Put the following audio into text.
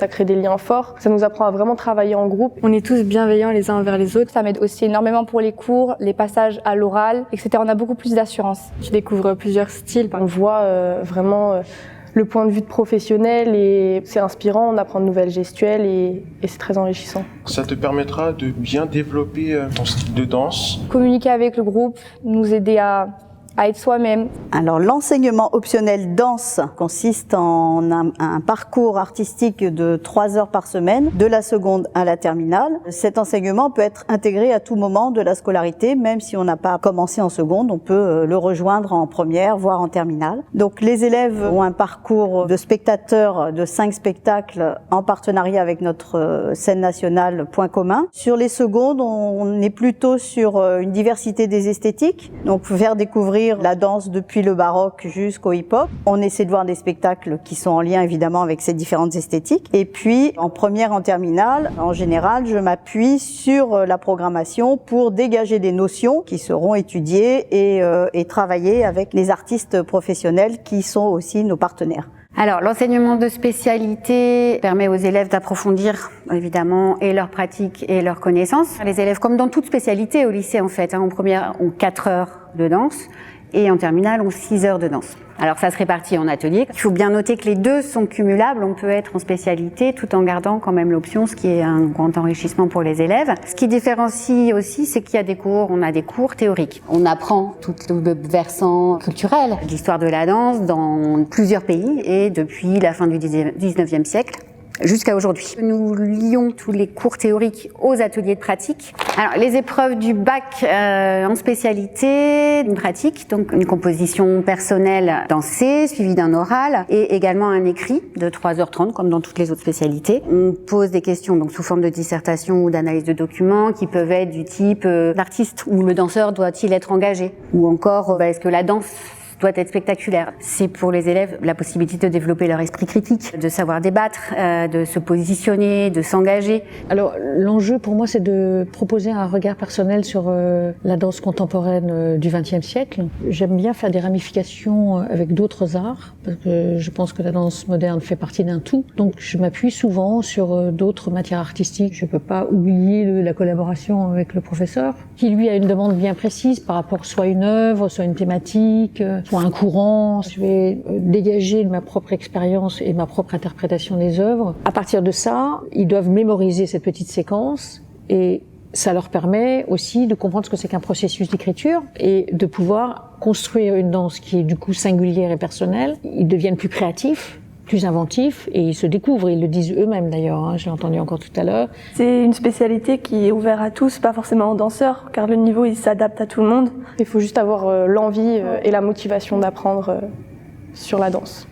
ça crée des liens forts. Ça nous apprend à vraiment travailler en groupe. On est tous bienveillants les uns envers les autres. Ça m'aide aussi énormément pour les cours, les passages à l'oral, etc. On a beaucoup plus d'assurance. Je découvre plusieurs styles. On voit vraiment le point de vue de professionnel et c'est inspirant, on apprend de nouvelles gestuelles et c'est très enrichissant. Ça te permettra de bien développer ton style de danse. Communiquer avec le groupe, nous aider à être soi-même. Alors l'enseignement optionnel danse consiste en un parcours artistique de 3 heures par semaine, de la seconde à la terminale. Cet enseignement peut être intégré à tout moment de la scolarité, même si on n'a pas commencé en seconde, on peut le rejoindre en première, voire en terminale. Donc les élèves ont un parcours de spectateurs de 5 spectacles en partenariat avec notre scène nationale Point commun. Sur les secondes, on est plutôt sur une diversité des esthétiques, donc faire découvrir la danse depuis le baroque jusqu'au hip-hop. On essaie de voir des spectacles qui sont en lien évidemment avec ces différentes esthétiques. Et puis en première, en terminale, en général, je m'appuie sur la programmation pour dégager des notions qui seront étudiées et travaillées avec les artistes professionnels qui sont aussi nos partenaires. Alors, l'enseignement de spécialité permet aux élèves d'approfondir, évidemment, et leur pratique et leurs connaissances. Les élèves, comme dans toute spécialité au lycée, en fait, en première, ont 4 heures de danse et en terminale, ont 6 heures de danse. Alors, ça se répartit en ateliers. Il faut bien noter que les deux sont cumulables. On peut être en spécialité tout en gardant quand même l'option, ce qui est un grand enrichissement pour les élèves. Ce qui différencie aussi, c'est qu'il y a des cours, on a des cours théoriques. On apprend tout le versant culturel de l'histoire de la danse dans plusieurs pays et depuis la fin du 19e siècle jusqu'à aujourd'hui. Nous lions tous les cours théoriques aux ateliers de pratique. Alors, les épreuves du bac en spécialité, une pratique, donc une composition personnelle dansée, suivie d'un oral, et également un écrit de 3h30, comme dans toutes les autres spécialités. On pose des questions donc sous forme de dissertation ou d'analyse de documents, qui peuvent être du type l'artiste ou le danseur doit-il être engagé, ou encore est-ce que la danse doit être spectaculaire. C'est pour les élèves la possibilité de développer leur esprit critique, de savoir débattre, de se positionner, de s'engager. Alors l'enjeu pour moi c'est de proposer un regard personnel sur la danse contemporaine du XXe siècle. J'aime bien faire des ramifications avec d'autres arts parce que je pense que la danse moderne fait partie d'un tout. Donc je m'appuie souvent sur d'autres matières artistiques. Je peux pas oublier la collaboration avec le professeur qui lui a une demande bien précise par rapport soit à une œuvre, soit à une thématique, soit un courant. Je vais dégager ma propre expérience et ma propre interprétation des œuvres. À partir de ça, ils doivent mémoriser cette petite séquence et ça leur permet aussi de comprendre ce que c'est qu'un processus d'écriture et de pouvoir construire une danse qui est du coup singulière et personnelle. Ils deviennent plus créatifs, plus inventifs et ils se découvrent, ils le disent eux-mêmes d'ailleurs, hein, j'ai entendu encore tout à l'heure. C'est une spécialité qui est ouverte à tous, pas forcément aux danseurs, car le niveau il s'adapte à tout le monde. Il faut juste avoir l'envie et la motivation d'apprendre sur la danse.